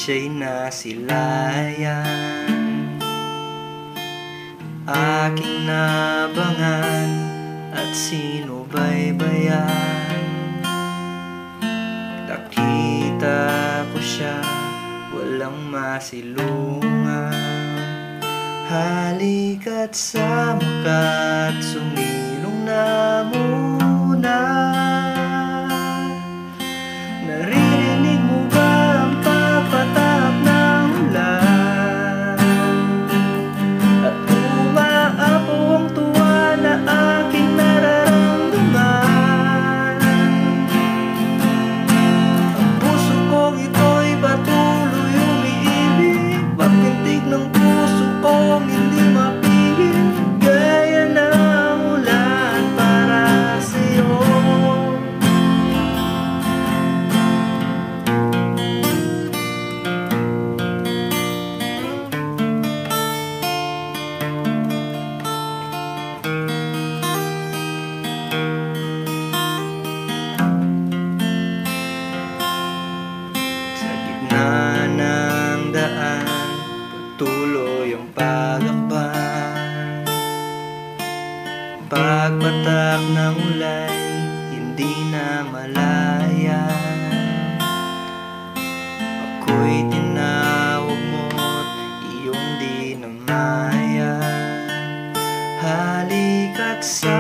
siya'y nasilayan. Aking nabangan at sinubaybayan. Nakita ko siya, walang masilungan. Halika't sama ka't sumilong na muna. Naririnig mo ba ang pagpatak ng ulan? At umaapaw ang tuwa na aking nararamdaman. Ang puso kong ito'y patuloy umiibig. Pagpintig ng puso kong hindi mapigil. Gaya ng ulan para sa'yo. Sa gitna ng daan, patuloy ang pagakbay. Pagpatak ng ulay, hindi na malayan. Ako'y tinawag mo't iyong dinamayan. Halika't sa